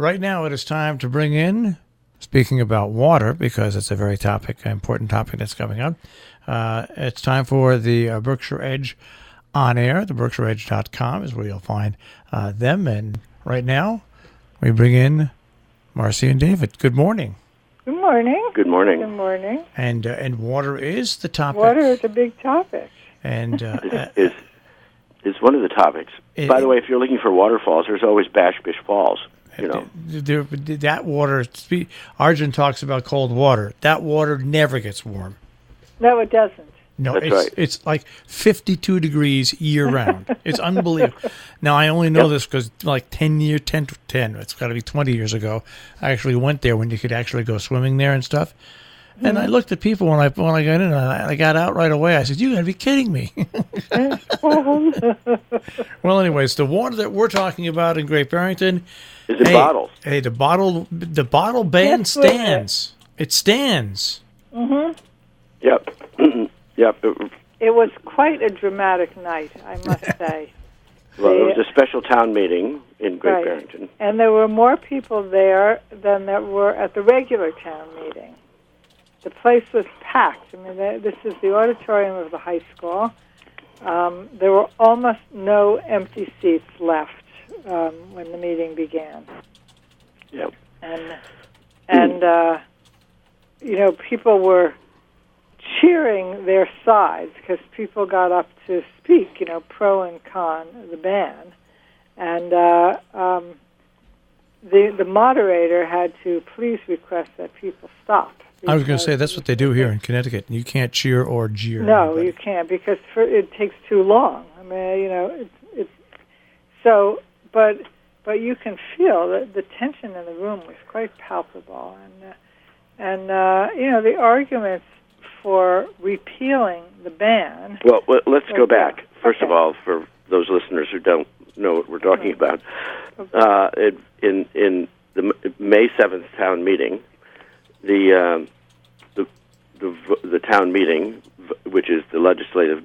right now it is time to bring in, speaking about water, because it's a very important topic that's coming up, it's time for the Berkshire Edge on air. The BerkshireEdge.com is where you'll find them. And right now, we bring in Marcy and David. Good morning. Good morning. Good morning. Good morning. And water is the topic. Water is a big topic. And is one of the topics. By the way, if you're looking for waterfalls, there's always Bash Bish Falls. You know, that water. Arjun talks about cold water. That water never gets warm. No, it doesn't. No, That's right. It's like 52 degrees year round. It's unbelievable. Now, I only know this because like 10, it's got to be 20 years ago, I actually went there when you could actually go swimming there and stuff. And I looked at people when I got in, and I got out right away. I said, "You got to be kidding me!" Well, anyways, the water that we're talking about in Great Barrington is in bottles. Hey, the bottle ban stands. It stands. Mm-hmm. Yep. Yep. It was quite a dramatic night, I must say. Well, it was a special town meeting in Great Barrington, and there were more people there than there were at the regular town meeting. The place was packed. I mean, this is the auditorium of the high school. There were almost no empty seats left when the meeting began. Yep. And people were cheering their sides because people got up to speak, pro and con the ban. And the moderator had to please request that people stop. I was going to say, that's what they do here in Connecticut. You can't cheer or jeer. No, anybody. you can't, because it takes too long. I mean, it's so, but you can feel that the tension in the room was quite palpable, and the arguments for repealing the ban. Well, let's go back. First of all, for those listeners who don't know what we're talking about, in the May 7th town meeting, the town meeting, which is the legislative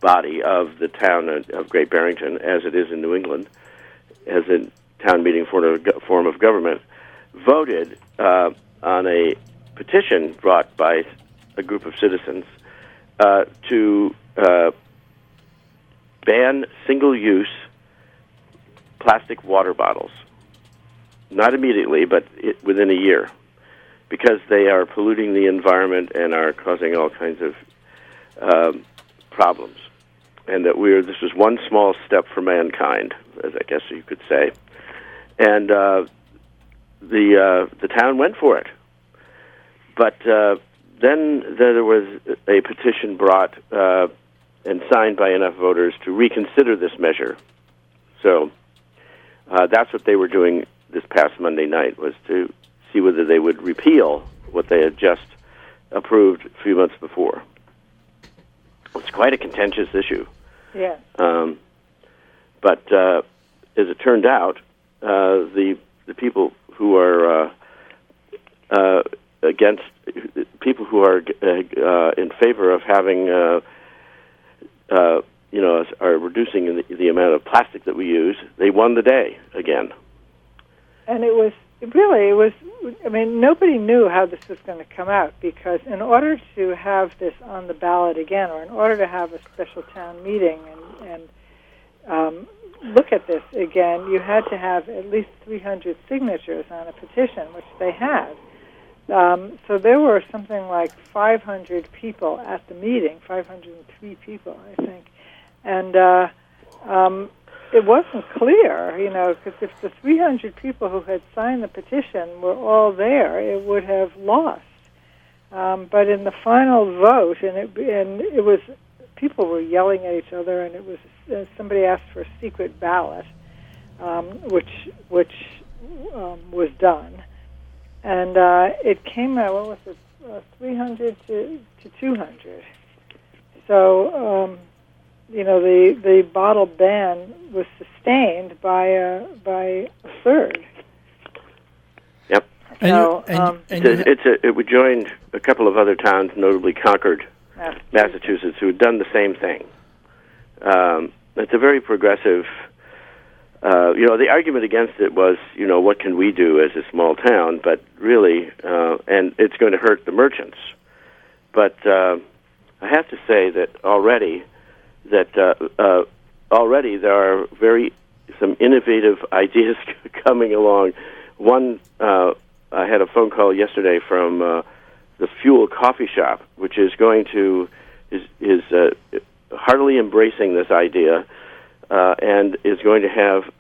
body of the town of Great Barrington, as it is in New England, as a town meeting form of government, voted on a petition brought by a group of citizens to ban single-use plastic water bottles. Not immediately, but within a year, because they are polluting the environment and are causing all kinds of problems. And that this was one small step for mankind, as I guess you could say. And the town went for it. But then there was a petition brought and signed by enough voters to reconsider this measure. So that's what they were doing this past Monday night, was to see whether they would repeal what they had just approved a few months before. It's quite a contentious issue. Yeah. But as it turned out, the people who are against, people who are in favor of having, are reducing the amount of plastic that we use, they won the day again. And it was, I mean, nobody knew how this was going to come out, because in order to have this on the ballot again, or in order to have a special town meeting and look at this again, you had to have at least 300 signatures on a petition, which they had. So there were something like 500 people at the meeting, 503 people, I think. And it wasn't clear, because if the 300 people who had signed the petition were all there, it would have lost. But in the final vote, and it was, people were yelling at each other, and it was somebody asked for a secret ballot, which was done, and it came out. What was it? 300 to 200. So. The bottle ban was sustained by a third. Yep. So, it would join a couple of other towns, notably Concord, Massachusetts, who had done the same thing. It's a very progressive the argument against it was, what can we do as a small town? But really, and it's going to hurt the merchants. But I have to say that already there are some innovative ideas coming along. One, I had a phone call yesterday from the Fuel Coffee Shop, which is is heartily embracing this idea. And is going to have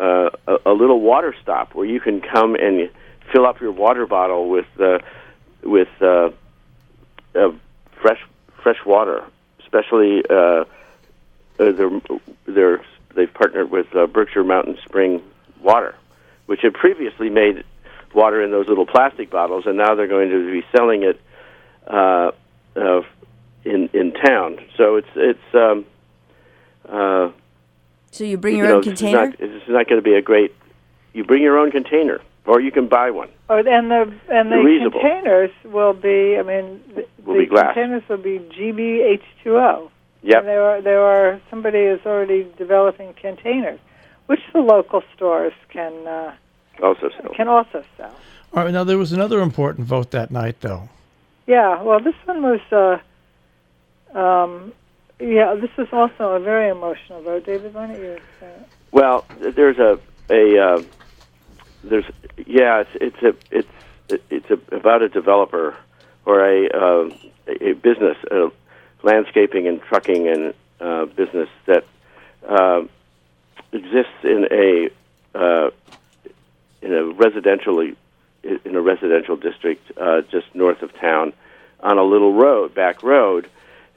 a little water stop where you can come and fill up your water bottle with fresh water. Especially, they've partnered with Berkshire Mountain Spring Water, which had previously made water in those little plastic bottles, and now they're going to be selling it in town. So it's. So you bring your own container? This is not going to be a great... You bring your own container, or you can buy one. Oh, and the containers will be, the glass. Containers will be GBH2O. Yep. And somebody is already developing containers, which the local stores can also sell. All right, now there was another important vote that night, though. Yeah, well, this one was... this is also a very emotional vote. David, why don't you say it? Well, it's about a developer or a business, landscaping and trucking and business that exists in a residential district just north of town on a little back road.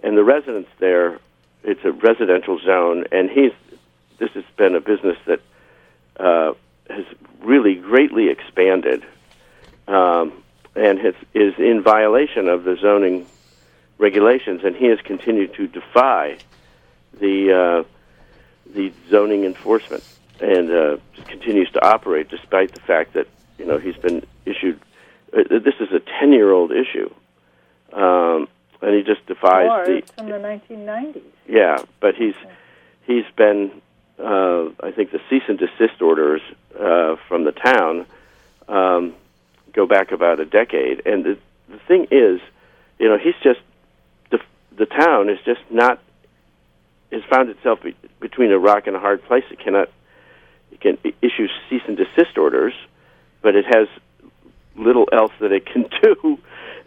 And the residents there, it's a residential zone, and this has been a business that has really greatly expanded, and is in violation of the zoning regulations, and he has continued to defy the zoning enforcement, and continues to operate despite the fact that he's been issued. This is a 10-year-old issue. And he just defies it's from the 1990s. Yeah, but he's been, I think the cease and desist orders from the town go back about a decade. And the thing is, he's just, the town is just not, has found itself between a rock and a hard place. It can issue cease and desist orders, but it has little else that it can do.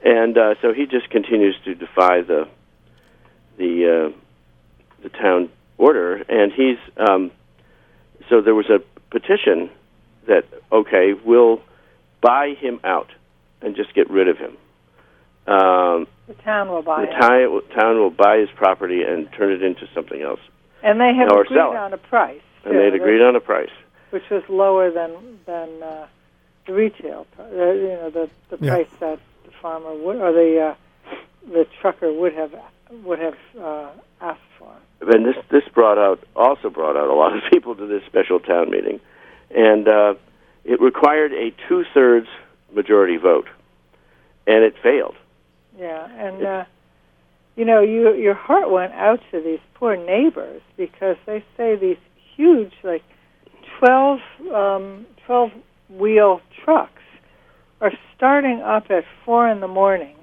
And so he just continues to defy the town order, and he's so there was a petition that we'll buy him out and just get rid of him. The town will buy the town will buy his property and turn it into something else. And they have agreed on a price. And they'd agreed on a price, which was lower than the retail, the price that the farmer would, or the trucker would have asked for. And this also brought out a lot of people to this special town meeting, and it required a 2/3 majority vote, and it failed. Yeah, and your heart went out to these poor neighbors because they say these huge, 12-wheel trucks are starting up at 4 a.m.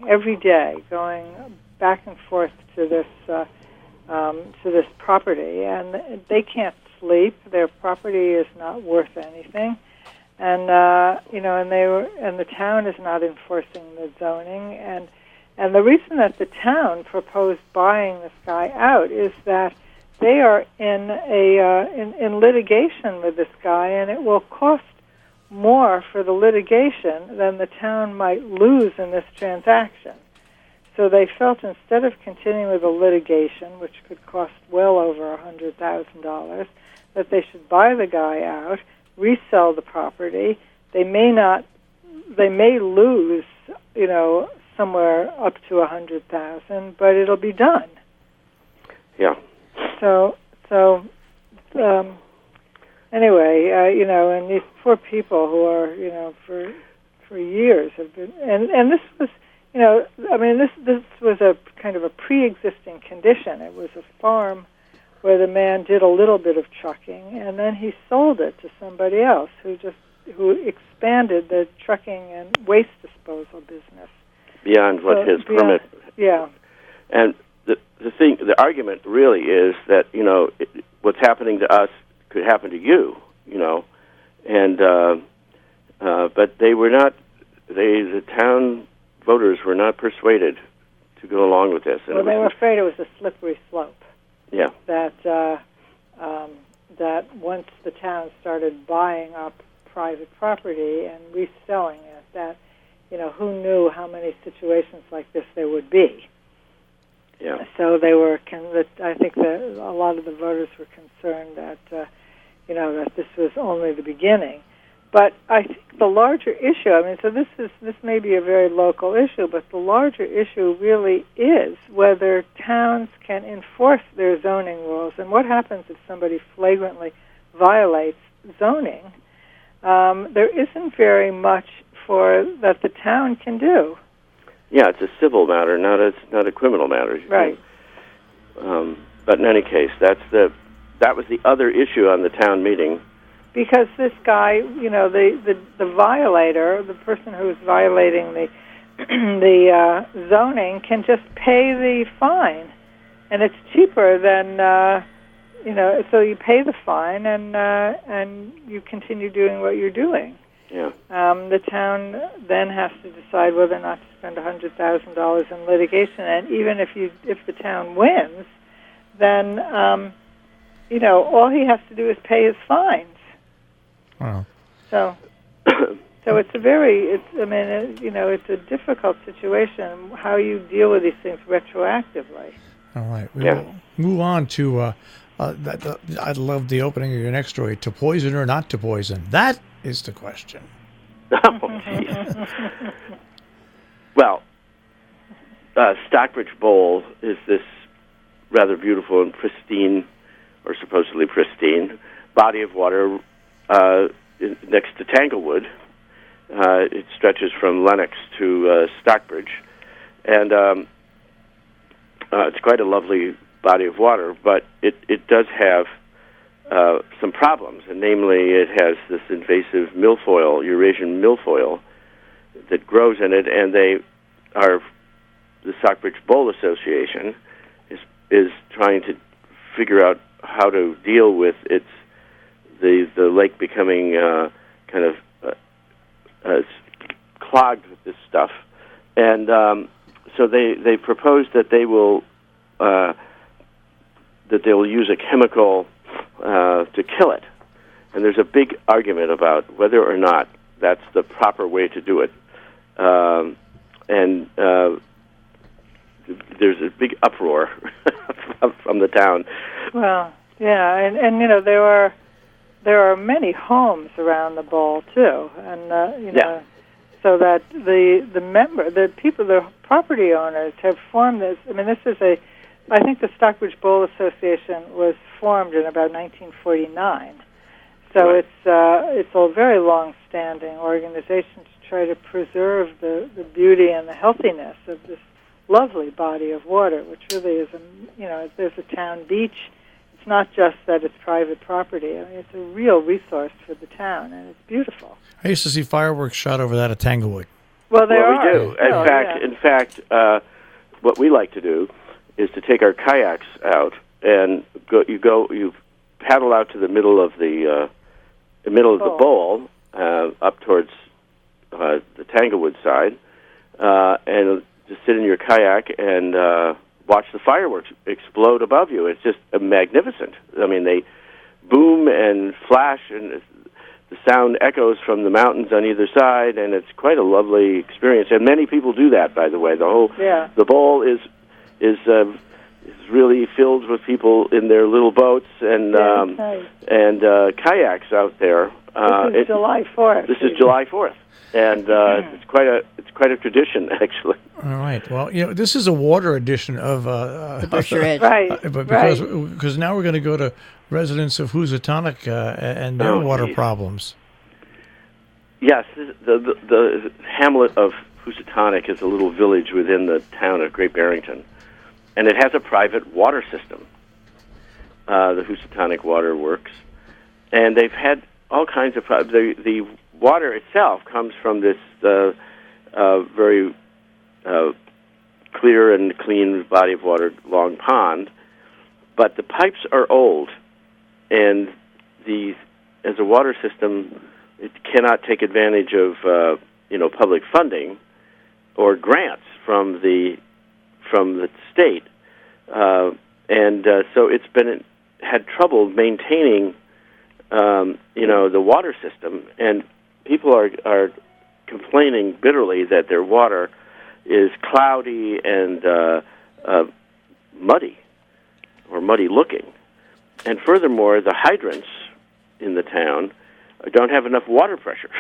every day, going back and forth to this property, and they can't sleep. Their property is not worth anything, and and the town is not enforcing the zoning, and the reason that the town proposed buying this guy out is that they are in litigation with this guy, and it will cost more for the litigation than the town might lose in this transaction. So they felt instead of continuing with the litigation, which could cost well over $100,000, that they should buy the guy out, resell the property. They may lose, somewhere up to $100,000, but it'll be done. Yeah. So anyway, and these poor people who are, for years have been, and this was, this was a kind of a pre-existing condition. It was a farm where the man did a little bit of trucking, and then he sold it to somebody else who expanded the trucking and waste disposal business beyond what his permit. Yeah. And the argument really is that what's happening to us could happen to you, and but they were not. The town voters were not persuaded to go along with this. And they were afraid it was a slippery slope. Yeah. That once the town started buying up private property and reselling it, that who knew how many situations like this there would be. Yeah. So they were. I think that a lot of the voters were concerned that that this was only the beginning. But I think the larger issue. I mean, so this may be a very local issue, but the larger issue really is whether towns can enforce their zoning rules, and what happens if somebody flagrantly violates zoning. There isn't very much that the town can do. Yeah, it's a civil matter, not a criminal matter. Right. But in any case, that was the other issue on the town meeting. Because this guy, the violator, the person who is violating the zoning, can just pay the fine, and it's cheaper than So you pay the fine, and you continue doing what you're doing. Yeah. The town then has to decide whether or not to spend $100,000 in litigation, and even if the town wins, then all he has to do is pay his fines. Wow. So it's it's a difficult situation how you deal with these things retroactively. All right. We'll move on to I love the opening of your next story. To poison or not to poison? That is the question. Well, Stockbridge Bowl is this rather beautiful and pristine, or supposedly pristine, body of water next to Tanglewood. It stretches from Lenox to Stockbridge, and it's quite a lovely body of water, but it does have some problems, and namely it has this invasive milfoil, Eurasian milfoil, that grows in it, and the Stockbridge Bowl Association is trying to figure out how to deal with the lake becoming kind of clogged with this stuff, and so they propose that they will use a chemical to kill it, and there's a big argument about whether or not that's the proper way to do it, and there's a big uproar from the town. Well, yeah, and there are many homes around the bowl too, and so that the property owners have formed this. I mean, I think the Stockbridge Bowl Association was formed in about 1949, so right. It's a very long-standing organization to try to preserve the beauty and the healthiness of this lovely body of water, which really is there's a town beach. It's not just that it's private property. I mean, it's a real resource for the town, and it's beautiful. I used to see fireworks shot over that at Tanglewood. Well, we do. In fact, what we like to do is to take our kayaks out and you paddle out to the middle of the bowl up towards the Tanglewood side, and just sit in your kayak and watch the fireworks explode above you. It's just magnificent. I mean, they boom and flash, and the sound echoes from the mountains on either side, and it's quite a lovely experience. And many people do that, by the way. The bowl is really filled with people in their little boats and kayaks out there. This is July 4th. This is July 4th, and it's quite a tradition, actually. All right. Well, this is a water edition of the Berkshire Edge, right? But because now we're going to go to residents of Housatonic and their water problems. Yes, the hamlet of Housatonic is a little village within the town of Great Barrington, and it has a private water system. the Housatonic Water Works, and they've had all kinds of problems. The water itself comes from this very clear and clean body of water, Long Pond, but the pipes are old, and as a water system, it cannot take advantage of public funding or grants from the state, and so it's had trouble maintaining the water system, and people are complaining bitterly that their water is cloudy and muddy or muddy looking. And furthermore, the hydrants in the town don't have enough water pressure.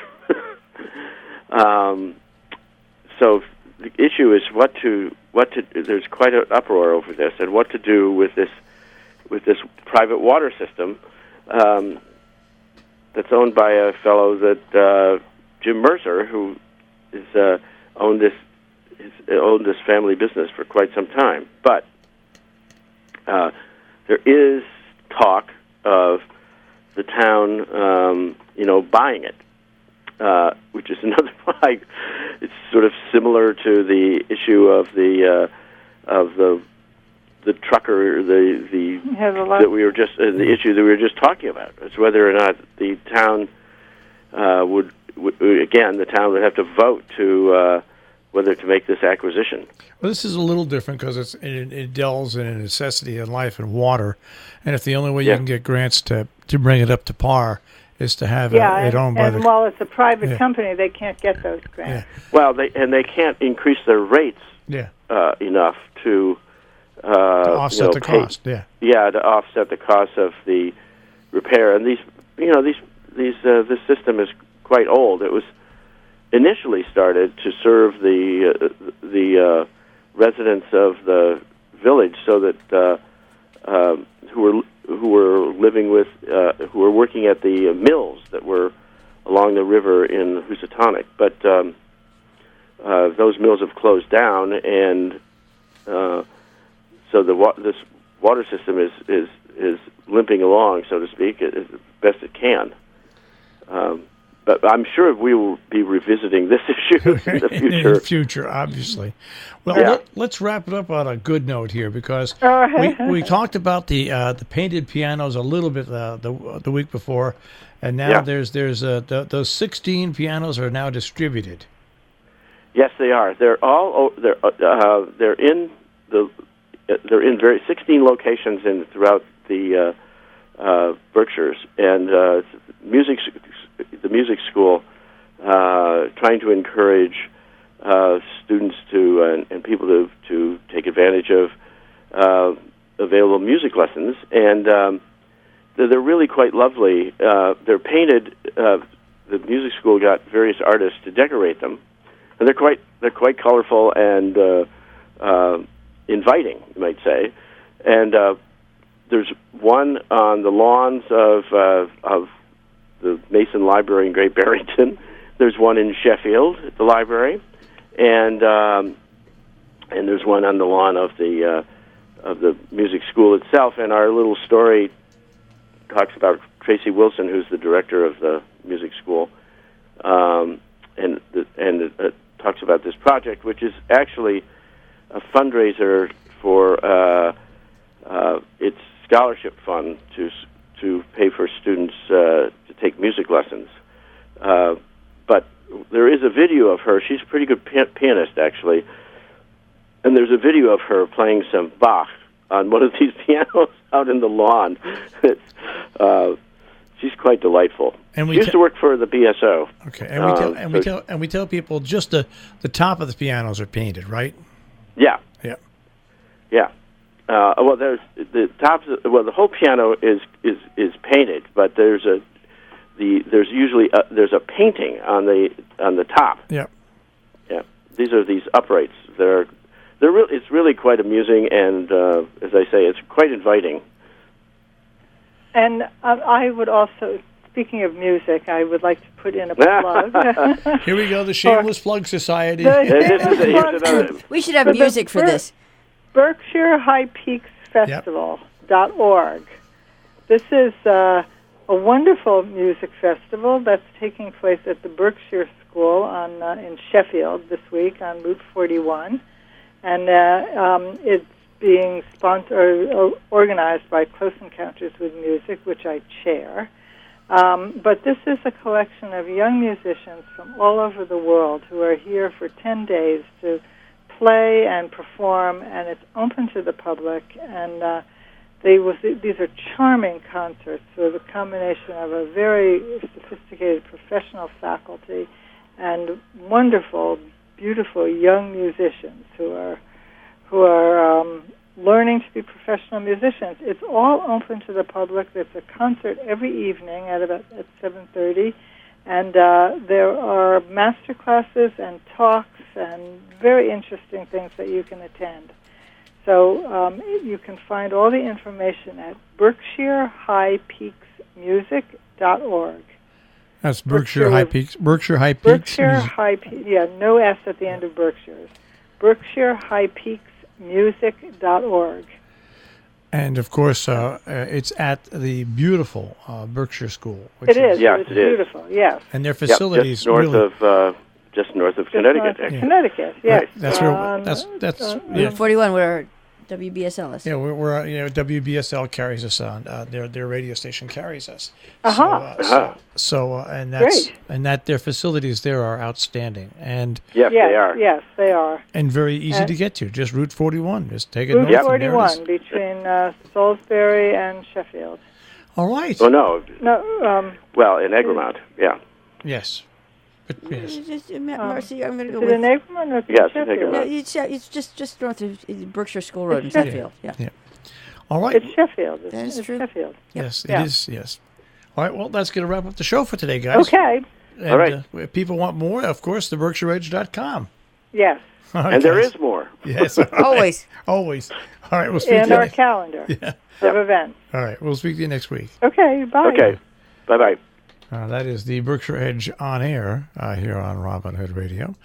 So the issue is what to. There's quite an uproar over this, and what to do with this private water system that's owned by a fellow that Jim Mercer, who is owned this family business for quite some time. But there is talk of the town, buying it, which is another why it's sort of similar to the issue of the trucker, that we were just the issue that we were just talking about. It's whether or not the town would the town would have to vote to whether to make this acquisition. Well, this is a little different because it delves in a necessity in life and water, and if the only way you can get grants to bring it up to par is to have it owned by the... And while it's a private company, they can't get those grants. Yeah. Well, they can't increase their rates enough to offset the cost. To offset the cost of the repair. And this system is quite old. It was initially started to serve the residents of the village, so that who were living with who were working at the mills that were along the river in Housatonic. But those mills have closed down, and so this water system is limping along, so to speak, as best it can. But I'm sure we will be revisiting this issue in the future. In the future, obviously. Well, let's wrap it up on a good note here, because we talked about the painted pianos a little bit the week before, and now there's those 16 pianos are now distributed. Yes, they are. They're all they're in 16 locations throughout the Berkshires, and the music school trying to encourage students and people to take advantage of available music lessons, and they're really quite lovely. They're painted. The music school got various artists to decorate them, and they're quite colorful and inviting, you might say. And there's one on the lawns of the Mason Library in Great Barrington. There's one in Sheffield at the library, and there's one on the lawn of the music school itself. And our little story talks about Tracy Wilson, who's the director of the music school, and talks about this project, which is actually a fundraiser for its scholarship fund to pay for students to take music lessons. But there is a video of her. She's a pretty good pianist, actually. And there's a video of her playing some Bach on one of these pianos out in the lawn. She's quite delightful. And she used to work for the BSO. Okay, and we tell people just the top of the pianos are painted, right? Yeah. Yeah. Yeah. Well, there's the tops. The whole piano is painted, but there's usually there's a painting on the top. Yeah. Yeah. These uprights. It's really quite amusing, and as I say, it's quite inviting. And I would also, speaking of music, I would like to put in a plug. Here we go, the Shameless Plug Society. We should have music for this. Berkshire High Peaks Festival.org This is a wonderful music festival that's taking place at the Berkshire School in Sheffield this week on Route 41. And it's being sponsored or organized by Close Encounters with Music, which I chair. But this is a collection of young musicians from all over the world who are here for 10 days to play and perform, and it's open to the public. And these are charming concerts with a combination of a very sophisticated professional faculty and wonderful, beautiful young musicians who are learning to be professional musicians. It's all open to the public. There's a concert every evening at 7:30, and there are master classes and talks and very interesting things that you can attend. So you can find all the information at BerkshireHighPeaksMusic.org. That's Berkshire High Peaks. Berkshire High Peaks. Berkshire High Peaks. Yeah, no S at the end of Berkshire's. BerkshireHighPeaksMusic.org. And of course, it's at the beautiful Berkshire School. It is. Yes, it's it is. Beautiful. Yes. And their facilities just north really, of Connecticut. North of Connecticut. Yes. Right. That's where. That's yeah. 41, where WBSL is. Yeah, we're WBSL carries us on. Their radio station carries us. And that's Great. and that their facilities there are outstanding and Yes, they are. Yes, they are. and very easy to get to. Just Route 41. Just take it Route north. And there it is. 41 between Salisbury and Sheffield. All right. Oh no. No. Well, in Egremont. Yeah. Yes. But, yes. Marcy, I'm going to go Is it with... in Egremont or Yes, in Sheffield? No, Egremont. it's just north of Berkshire School Road in It's Sheffield. Yeah. All right. It's Sheffield. That is It's true. Sheffield. Yes, Yeah. it is. Yes. All right. Well, that's going to wrap up the show for today, guys. Okay. And, All right. If people want more, of course, theberkshireedge.com. Yes. All right, And there guys. is more. Yes. All right. Always. Always. All right. We'll speak In to you. our calendar of events. All right. We'll speak to you next week. Okay. Bye. Okay. Bye-bye. That is the Berkshire Edge on air here on Robin Hood Radio.